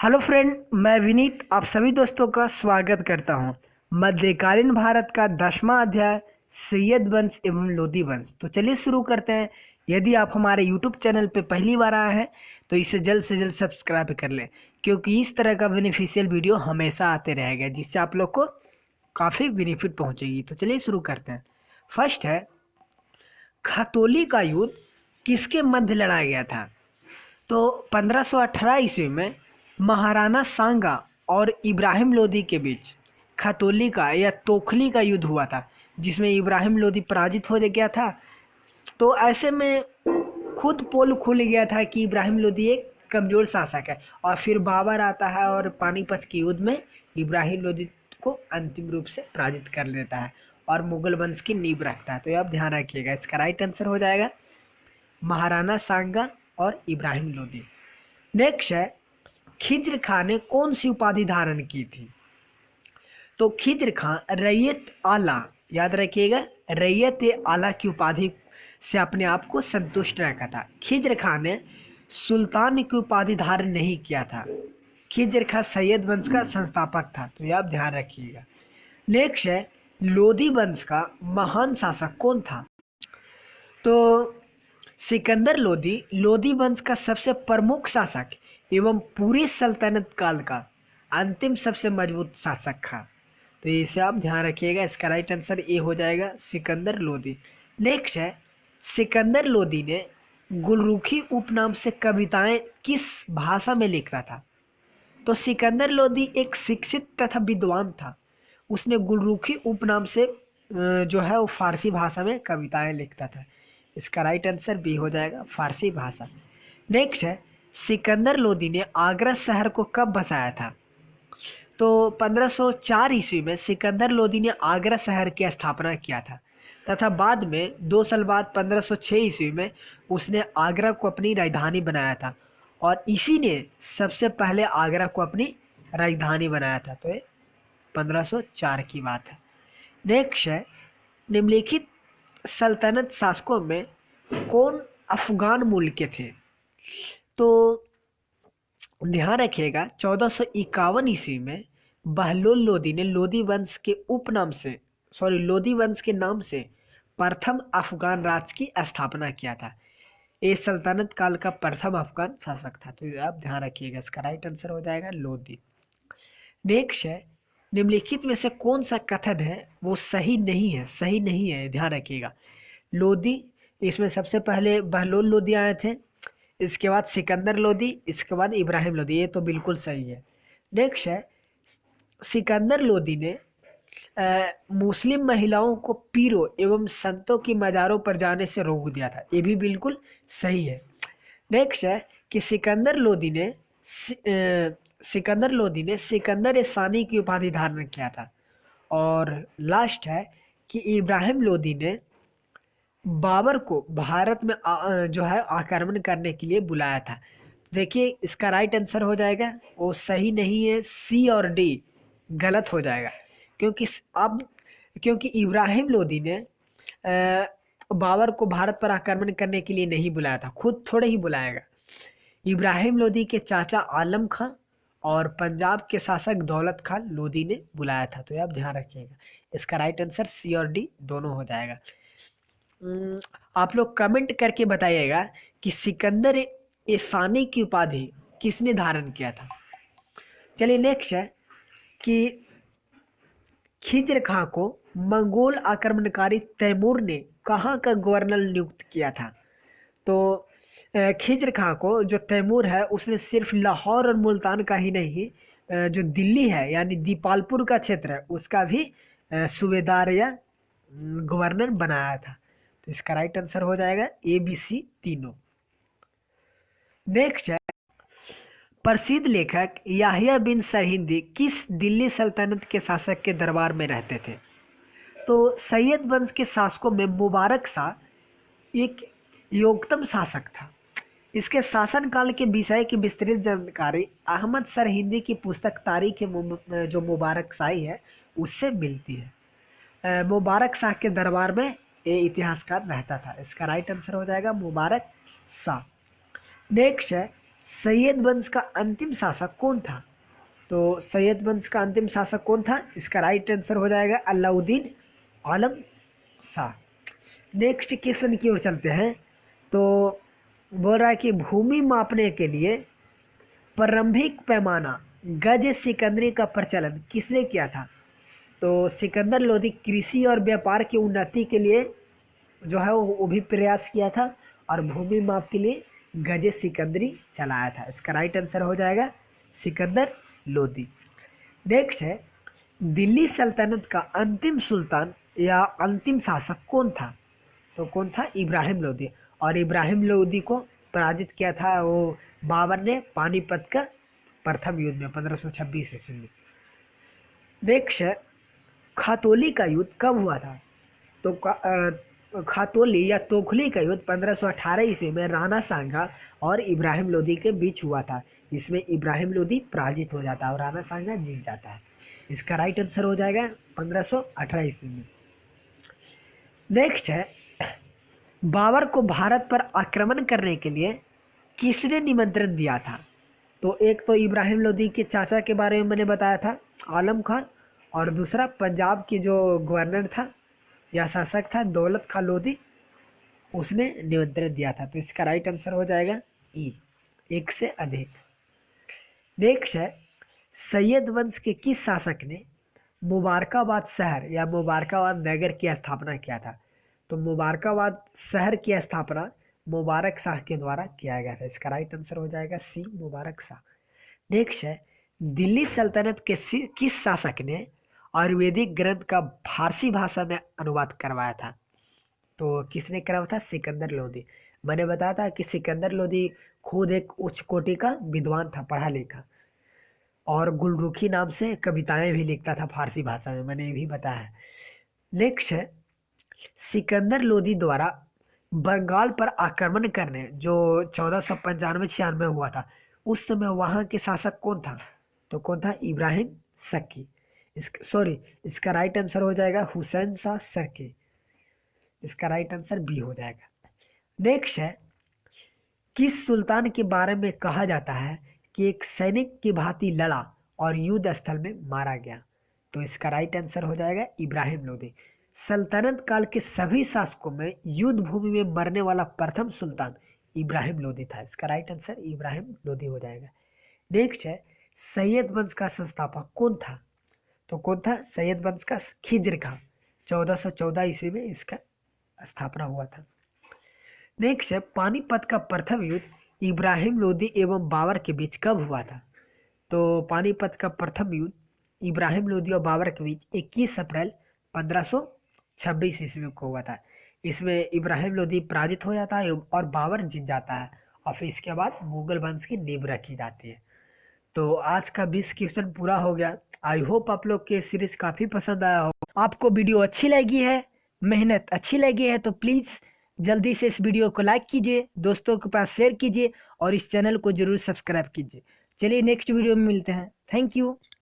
Hello friend, मैं विनीत आप सभी दोस्तों का स्वागत करता हूं। मध्यकालीन भारत का 10वां अध्याय सैयद वंश एवं लोदी वंश। तो चलिए शुरू करते हैं। यदि आप हमारे यूट्यूब चैनल पे पहली बार आए हैं तो इसे जल्द से जल्द सब्सक्राइब कर लें, क्योंकि इस तरह का बेनिफिशियल वीडियो हमेशा आते रहेगा जिससे आप लोग को काफ़ी बेनिफिट पहुंचेगी। तो चलिए शुरू करते हैं। फर्स्ट है, खतौली का युद्ध किसके मध्य लड़ा गया था? तो 1518 ईस्वी में महाराणा सांगा और इब्राहिम लोदी के बीच खतौली का या तोखली का युद्ध हुआ था, जिसमें इब्राहिम लोदी पराजित हो गया था। तो ऐसे में खुद पोल खुल गया था कि इब्राहिम लोदी एक कमज़ोर शासक है, और फिर बाबर आता है और पानीपत के युद्ध में इब्राहिम लोदी को अंतिम रूप से पराजित कर लेता है और मुगल वंश की नींव रखता है। तो ये आप ध्यान रखिएगा, इसका राइट आंसर हो जाएगा महाराणा सांगा और इब्राहिम लोदी। नेक्स्ट है, खिज्र खां ने कौन सी उपाधि धारण की थी? तो खिज्र खां रैयत आला, याद रखिएगा, रैयत आला की उपाधि से अपने आप को संतुष्ट रखा था। खिज्र खां ने सुल्तान की उपाधि धारण नहीं किया था। खिज्र खां सैयद वंश का संस्थापक था, तो ये आप ध्यान रखिएगा। नेक्स्ट है, लोदी वंश का महान शासक कौन था? तो सिकंदर लोदी लोदी वंश का सबसे प्रमुख शासक एवं पूरी सल्तनत काल का अंतिम सबसे मजबूत शासक था। तो इसे आप ध्यान रखिएगा, इसका राइट आंसर ए हो जाएगा, सिकंदर लोदी। नेक्स्ट है, सिकंदर लोदी ने गुलरुखी उपनाम से कविताएं किस भाषा में लिखता था? तो सिकंदर लोदी एक शिक्षित तथा विद्वान था। उसने गुलरुखी उपनाम से जो है वो फारसी भाषा में कविताएं लिखता था। इसका राइट आंसर बी हो जाएगा, फारसी भाषा। नेक्स्ट है, सिकंदर लोदी ने आगरा शहर को कब बसाया था? तो 1504 ईस्वी में सिकंदर लोदी ने आगरा शहर की स्थापना किया था, तथा बाद में 2 साल बाद 1506 ईस्वी में उसने आगरा को अपनी राजधानी बनाया था, और इसी ने सबसे पहले आगरा को अपनी राजधानी बनाया था। तो ये 1504 की बात है। नेक्स्ट है, निम्नलिखित सल्तनत शासकों में कौन अफगान मूल के थे? तो ध्यान रखिएगा, 1451 ईस्वी में बहलोल लोदी ने लोदी वंश के उपनाम से लोदी वंश के नाम से प्रथम अफगान राज्य की स्थापना किया था। ये सल्तनत काल का प्रथम अफगान शासक था। तो आप ध्यान रखिएगा, इसका राइट आंसर हो जाएगा लोदी। नेक्स्ट है, निम्नलिखित में से कौन सा कथन है वो सही नहीं है? सही नहीं है, ध्यान रखिएगा। लोदी, इसमें सबसे पहले बहलोल लोदी आए थे, इसके बाद सिकंदर लोदी, इसके बाद इब्राहिम लोदी, ये तो बिल्कुल सही है। नेक्स्ट है, सिकंदर लोदी ने मुस्लिम महिलाओं को पीरों एवं संतों की मज़ारों पर जाने से रोक दिया था, ये भी बिल्कुल सही है। नेक्स्ट है कि सिकंदर लोदी ने सिकंदर ए सानी की उपाधि धारण किया था। और लास्ट है कि इब्राहिम लोदी ने बाबर को भारत में जो है आक्रमण करने के लिए बुलाया था। देखिए, इसका राइट आंसर हो जाएगा, वो सही नहीं है, सी और डी गलत हो जाएगा, क्योंकि अब क्योंकि इब्राहिम लोदी ने बाबर को भारत पर आक्रमण करने के लिए नहीं बुलाया था, खुद थोड़े ही बुलाएगा। इब्राहिम लोदी के चाचा आलम खां और पंजाब के शासक दौलत खान लोदी ने बुलाया था। तो ये आप ध्यान रखिएगा, इसका राइट आंसर सी और डी दोनों हो जाएगा। आप लोग कमेंट करके बताइएगा कि सिकंदर ए सानी की उपाधि किसने धारण किया था। चलिए नेक्स्ट है कि खिज्र खां को मंगोल आक्रमणकारी तैमूर ने कहाँ का गवर्नर नियुक्त किया था? तो खिज्र खां को जो तैमूर है उसने सिर्फ लाहौर और मुल्तान का ही नहीं, जो दिल्ली है यानी दीपालपुर का क्षेत्र है उसका भी सूबेदार या गवर्नर बनाया था। तो इसका राइट आंसर हो जाएगा ए बी सी तीनों। नेक्स्ट है, प्रसिद्ध लेखक याहिया बिन सरहिंदी किस दिल्ली सल्तनत के शासक के दरबार में रहते थे? तो सैयद वंश के शासकों में मुबारक शाह एक योग्यतम शासक था। इसके शासनकाल के विषय की विस्तृत जानकारी अहमद सरहिंदी की पुस्तक तारीख जो मुबारक शाही है उससे मिलती है। मुबारक शाह के दरबार में ये इतिहासकार रहता था। इसका राइट आंसर हो जाएगा मुबारक शाह। नेक्स्ट है, सैयद वंश का अंतिम शासक कौन था? तो सैयद वंश का अंतिम शासक कौन था? इसका राइट आंसर हो जाएगा अलाउद्दीन आलम शाह। नेक्स्ट क्वेश्चन की ओर चलते हैं। तो बोल रहा है कि भूमि मापने के लिए प्रारंभिक पैमाना गज सिकंदरी का प्रचलन किसने किया था? तो सिकंदर लोदी कृषि और व्यापार की उन्नति के लिए जो है वो भी प्रयास किया था और भूमि माप के लिए गज सिकंदरी चलाया था। इसका राइट आंसर हो जाएगा सिकंदर लोदी। नेक्स्ट है, दिल्ली सल्तनत का अंतिम सुल्तान या अंतिम शासक कौन था? तो कौन था? इब्राहिम लोदी। और इब्राहिम लोदी को पराजित किया था वो बाबर ने पानीपत का प्रथम युद्ध में 1526 ईस्वी में। नेक्स्ट है, खातौली का युद्ध कब हुआ था? तो खातौली या तोखली का युद्ध 1518 ईस्वी में राणा सांगा और इब्राहिम लोदी के बीच हुआ था। इसमें इब्राहिम लोदी पराजित हो जाता है और राणा सांगा जीत जाता है। इसका राइट आंसर हो जाएगा 1518 ईस्वी में। नेक्स्ट है, बाबर को भारत पर आक्रमण करने के लिए किसने निमंत्रण दिया था? तो एक तो इब्राहिम लोदी के चाचा के बारे में मैंने बताया था, आलम खान, और दूसरा पंजाब की जो गवर्नर था या शासक था दौलत खां लोदी, उसने निमंत्रण दिया था। तो इसका राइट आंसर हो जाएगा ई, एक से अधिक। नेक्स्ट है, सैयद वंश के किस शासक ने मुबारकाबाद शहर या मुबारकाबाद नगर की स्थापना किया था? तो मुबारकाबाद शहर की स्थापना मुबारक शाह के द्वारा किया गया था। इसका राइट आंसर हो जाएगा सी, मुबारक शाह। नेक्स्ट है, दिल्ली सल्तनत के किस शासक ने आयुर्वेदिक ग्रंथ का फारसी भाषा में अनुवाद करवाया था? तो किसने करवाया था? सिकंदर लोदी। मैंने बताया था कि सिकंदर लोदी खुद एक उच्च कोटि का विद्वान था, पढ़ा लिखा, और गुलरुखी नाम से कविताएं भी लिखता था फारसी भाषा में, मैंने ये भी बताया। नेक्स्ट है, सिकंदर लोदी द्वारा बंगाल पर आक्रमण करने जो 1495-96 हुआ था, उस समय वहाँ के शासक कौन था? तो कौन था? इब्राहिम सक्की। इसका राइट आंसर हो जाएगा हुसैन शाह सक्की। इसका राइट आंसर बी हो जाएगा। नेक्स्ट है, किस सुल्तान के बारे में कहा जाता है कि एक सैनिक की भांति लड़ा और युद्ध स्थल में मारा गया? तो इसका राइट आंसर हो जाएगा इब्राहिम लोदी। सल्तनत काल के सभी शासकों में युद्ध भूमि में मरने वाला प्रथम सुल्तान इब्राहिम लोदी था। इसका राइट आंसर इब्राहिम लोदी हो जाएगा। नेक्स्ट है, सैयद वंश का संस्थापक कौन था? तो कौन था? सैयद वंश का खिज्र खां। 1414 ईस्वी में इसका स्थापना हुआ था। नेक्स्ट है, पानीपत का प्रथम युद्ध इब्राहिम लोदी एवं बाबर के बीच कब हुआ था? तो पानीपत का प्रथम युद्ध इब्राहिम लोदी और बाबर के बीच 21 अप्रैल 1526 ईस्वी को हुआ था। इसमें इब्राहिम लोदी पराजित हो जाता है और बाबर जीत जाता है और फिर इसके बाद मुगल वंश की नींव रखी जाती है। तो आज का 20 क्वेश्चन पूरा हो गया। आई होप आप लोग के सीरीज काफ़ी पसंद आया हो। आपको वीडियो अच्छी लगी है, मेहनत अच्छी लगी है, तो प्लीज़ जल्दी से इस वीडियो को लाइक कीजिए, दोस्तों के पास शेयर कीजिए और इस चैनल को जरूर सब्सक्राइब कीजिए। चलिए नेक्स्ट वीडियो में मिलते हैं। Thank you.